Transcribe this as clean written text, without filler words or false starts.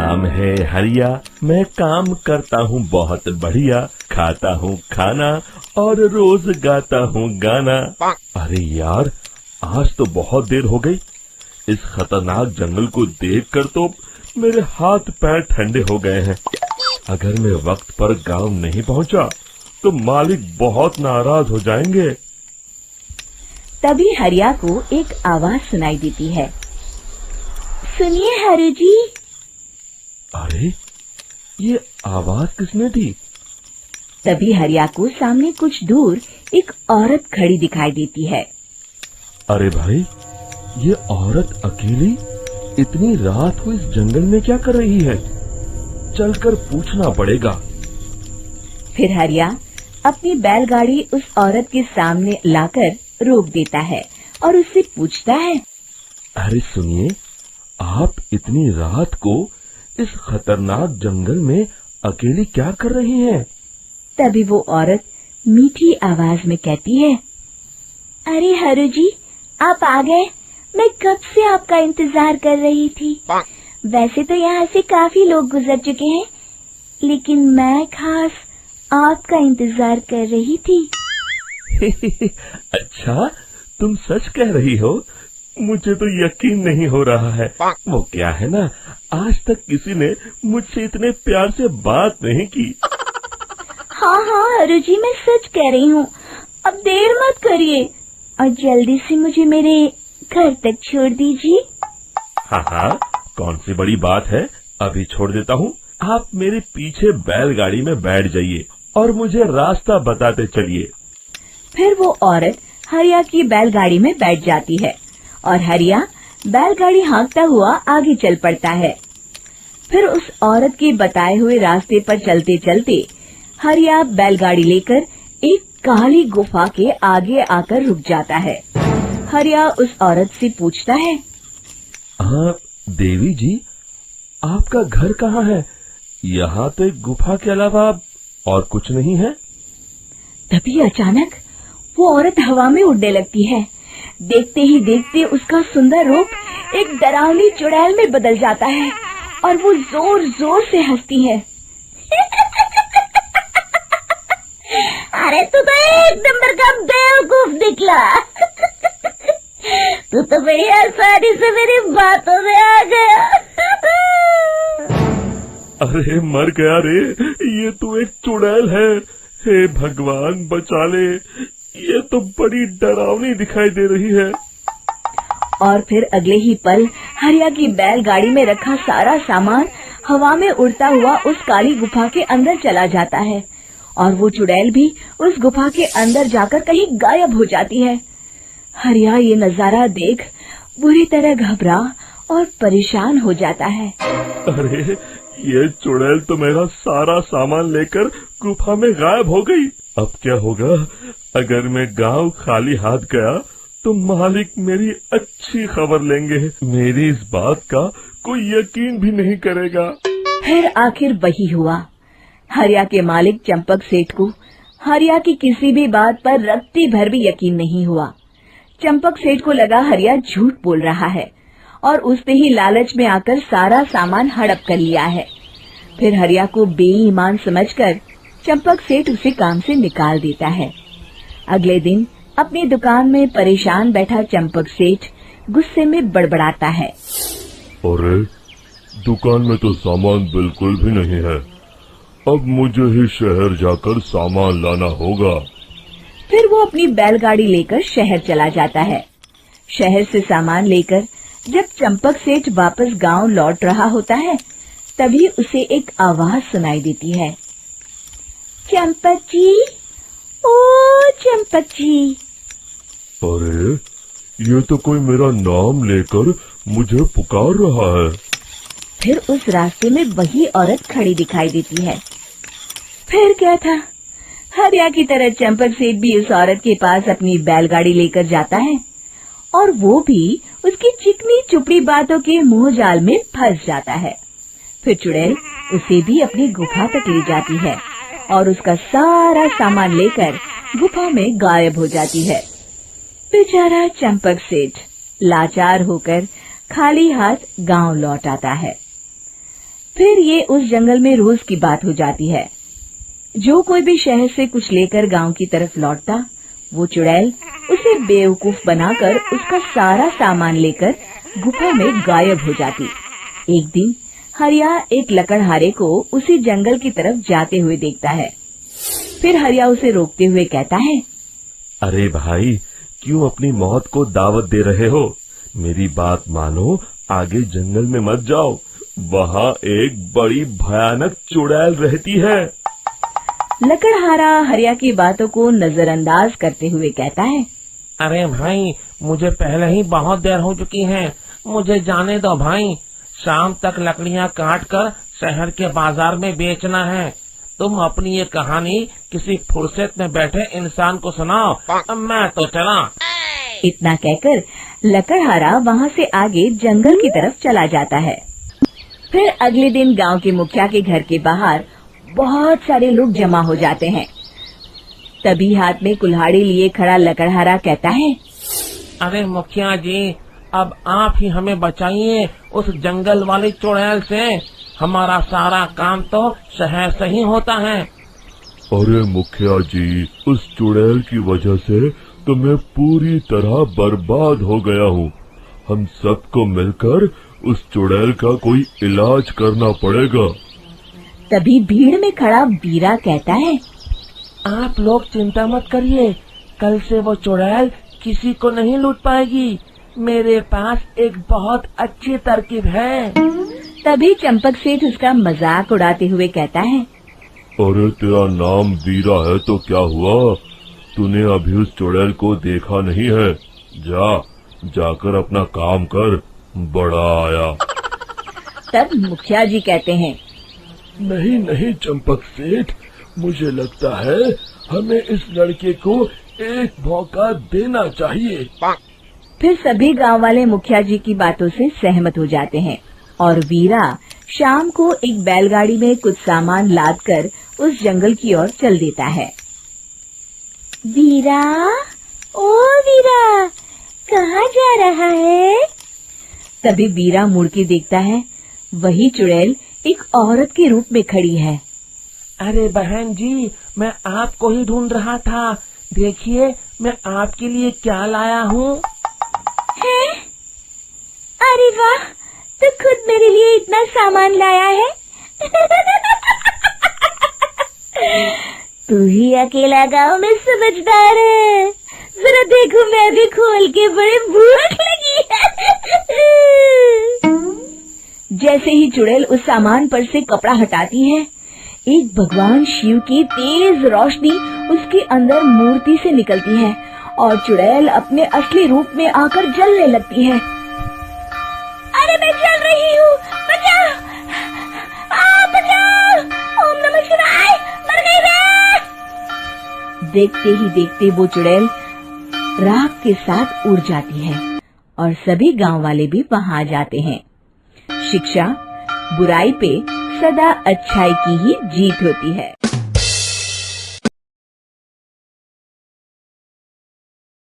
नाम है हरिया, मैं काम करता हूँ बहुत बढ़िया, खाता हूँ खाना और रोज गाता हूँ गाना। अरे यार, आज तो बहुत देर हो गई। इस खतरनाक जंगल को देखकर तो मेरे हाथ पैर ठंडे हो गए हैं। अगर मैं वक्त पर गांव नहीं पहुंचा तो मालिक बहुत नाराज हो जाएंगे। तभी हरिया को एक आवाज सुनाई देती है। सुनिए हरु जी। अरे, ये आवाज किसने दी? तभी हरिया को सामने कुछ दूर एक औरत खड़ी दिखाई देती है। अरे भाई, ये औरत अकेली इतनी रात को इस जंगल में क्या कर रही है? चलकर पूछना पड़ेगा। फिर हरिया अपनी बैलगाड़ी उस औरत के सामने लाकर रोक देता है और उससे पूछता है। अरे सुनिए, आप इतनी रात को इस खतरनाक जंगल में अकेली क्या कर रही हैं? तभी वो औरत मीठी आवाज में कहती है, अरे हरु जी, आप आ गए। मैं कब से आपका इंतजार कर रही थी। वैसे तो यहाँ से काफी लोग गुजर चुके हैं, लेकिन मैं खास आपका इंतजार कर रही थी। अच्छा, तुम सच कह रही हो? मुझे तो यकीन नहीं हो रहा है। वो क्या है ना, आज तक किसी ने मुझसे इतने प्यार से बात नहीं की। हाँ हाँ हरु जी, मैं सच कह रही हूँ। अब देर मत करिए और जल्दी से मुझे मेरे घर तक छोड़ दीजिए। हाँ हाँ, कौन सी बड़ी बात है, अभी छोड़ देता हूँ। आप मेरे पीछे बैलगाड़ी में बैठ जाइए और मुझे रास्ता बताते चलिए। फिर वो औरत हरिया की बैलगाड़ी में बैठ जाती है और हरिया बैलगाड़ी हाँकता हुआ आगे चल पड़ता है। फिर उस औरत के बताए हुए रास्ते पर चलते चलते हरिया बैलगाड़ी लेकर एक काली गुफा के आगे आकर रुक जाता है। हरिया उस औरत से पूछता है, हाँ देवी जी, आपका घर कहाँ है? यहाँ तो एक गुफा के अलावा और कुछ नहीं है। तभी अचानक वो औरत हवा में उड़ने लगती है। देखते ही देखते उसका सुंदर रूप एक डरावनी चुड़ैल में बदल जाता है और वो जोर जोर से हंसती है। अरे तू तो एक नंबर का बेवकूफ निकला। तू तो बड़ी आसानी से मेरी बातों में आ गया। अरे मर गया रे, ये तो एक चुड़ैल है। हे भगवान बचा ले, ये तो बड़ी डरावनी दिखाई दे रही है। और फिर अगले ही पल हरिया की बैलगाड़ी में रखा सारा सामान हवा में उड़ता हुआ उस काली गुफा के अंदर चला जाता है और वो चुड़ैल भी उस गुफा के अंदर जाकर कहीं गायब हो जाती है। हरिया ये नजारा देख बुरी तरह घबरा और परेशान हो जाता है। अरे, ये चुड़ैल तो मेरा सारा सामान लेकर गुफा में गायब हो गई। अब क्या होगा? अगर मैं गांव खाली हाथ गया तो मालिक मेरी अच्छी खबर लेंगे। मेरी इस बात का कोई यकीन भी नहीं करेगा। फिर आखिर वही हुआ। हरिया के मालिक चंपक सेठ को हरिया की किसी भी बात पर रत्ती भर भी यकीन नहीं हुआ। चंपक सेठ को लगा हरिया झूठ बोल रहा है और उसने ही लालच में आकर सारा सामान हड़प कर लिया है। फिर हरिया को बेईमान समझकर चंपक सेठ उसे काम से निकाल देता है। अगले दिन अपनी दुकान में परेशान बैठा चंपक सेठ गुस्से में बड़बड़ाता है। अरे, दुकान में तो सामान बिल्कुल भी नहीं है। अब मुझे ही शहर जाकर सामान लाना होगा। फिर वो अपनी बैलगाड़ी लेकर शहर चला जाता है। शहर से सामान लेकर जब चंपक सेठ वापस गांव लौट रहा होता है, तभी उसे एक आवाज सुनाई देती है। चंपक जी, ओ चंपक जी। अरे, ये तो कोई मेरा नाम लेकर मुझे पुकार रहा है। फिर उस रास्ते में वही औरत खड़ी दिखाई देती है। फिर क्या था, हरिया की तरह चंपक सेठ भी उस औरत के पास अपनी बैलगाड़ी लेकर जाता है और वो भी उसकी चिकनी चुपड़ी बातों के मुंह जाल में फंस जाता है। फिर चुड़ैल उसे भी अपनी गुफा तक ले जाती है और उसका सारा सामान लेकर गुफा में गायब हो जाती है। बेचारा चंपक सेठ लाचार होकर खाली हाथ गांव लौट आता है। फिर ये उस जंगल में रोज की बात हो जाती है। जो कोई भी शहर से कुछ लेकर गांव की तरफ लौटता, वो चुड़ैल उसे बेवकूफ बनाकर उसका सारा सामान लेकर गुफा में गायब हो जाती। एक दिन हरिया एक लकड़हारे को उसी जंगल की तरफ जाते हुए देखता है। फिर हरिया उसे रोकते हुए कहता है, अरे भाई, क्यों अपनी मौत को दावत दे रहे हो? मेरी बात मानो, आगे जंगल में मत जाओ, वहाँ एक बड़ी भयानक चुड़ैल रहती है। लकड़हारा हरिया की बातों को नजरअंदाज करते हुए कहता है, अरे भाई, मुझे पहले ही बहुत देर हो चुकी है, मुझे जाने दो भाई। शाम तक लकड़ियाँ काट कर शहर के बाजार में बेचना है। तुम अपनी ये कहानी किसी फुर्सत में बैठे इंसान को सुनाओ, मैं तो चला। इतना कहकर लकड़हारा वहाँ से आगे जंगल की तरफ चला जाता है। फिर अगले दिन गांव के मुखिया के घर के बाहर बहुत सारे लोग जमा हो जाते हैं। तभी हाथ में कुल्हाड़ी लिए खड़ा लकड़हारा कहता है, अरे मुखिया जी, अब आप ही हमें बचाइए उस जंगल वाली चुड़ैल से। हमारा सारा काम तो शहर से ही होता है। अरे मुखिया जी, उस चुड़ैल की वजह से तो मैं पूरी तरह बर्बाद हो गया हूँ। हम सबको मिलकर उस चुड़ैल का कोई इलाज करना पड़ेगा। तभी भीड़ में खड़ा वीरा कहता है, आप लोग चिंता मत करिए, कल से वो चुड़ैल किसी को नहीं लूट पाएगी। मेरे पास एक बहुत अच्छी तरकीब है। तभी चंपक सेठ उसका मजाक उड़ाते हुए कहता है, अरे तेरा नाम वीरा है तो क्या हुआ? तूने अभी उस चुड़ैल को देखा नहीं है? जाकर अपना काम कर, बड़ा आया। तब मुखिया जी कहते हैं, नहीं नहीं चंपक सेठ, मुझे लगता है हमें इस लड़के को एक मौका देना चाहिए। फिर सभी गांव वाले मुखिया जी की बातों से सहमत हो जाते हैं और वीरा शाम को एक बैलगाड़ी में कुछ सामान लादकर उस जंगल की ओर चल देता है। वीरा, ओ वीरा, कहाँ जा रहा है? तभी वीरा मुड़ के देखता है, वही चुड़ैल एक औरत के रूप में खड़ी है। अरे बहन जी, मैं आपको ही ढूंढ रहा था। देखिए, मैं आपके लिए क्या लाया हूँ। हैं? अरे वाह, तो खुद मेरे लिए इतना सामान लाया है। तू ही अकेला गांव में समझदार है। जरा देखो, मैं भी खोल के, बड़े भूख लगी है। जैसे ही चुड़ैल उस सामान पर से कपड़ा हटाती है, एक भगवान शिव की तेज रोशनी उसके अंदर मूर्ति से निकलती है और चुड़ैल अपने असली रूप में आकर जलने लगती है। अरे मैं जल रही हूँ, बचाओ! बचाओ! ओम नमः शिवाय, मर गई मैं! देखते ही देखते वो चुड़ैल राख के साथ उड़ जाती है और सभी गांव वाले भी वहां जाते हैं। शिक्षा बुराई पे सदा अच्छाई की ही जीत होती है।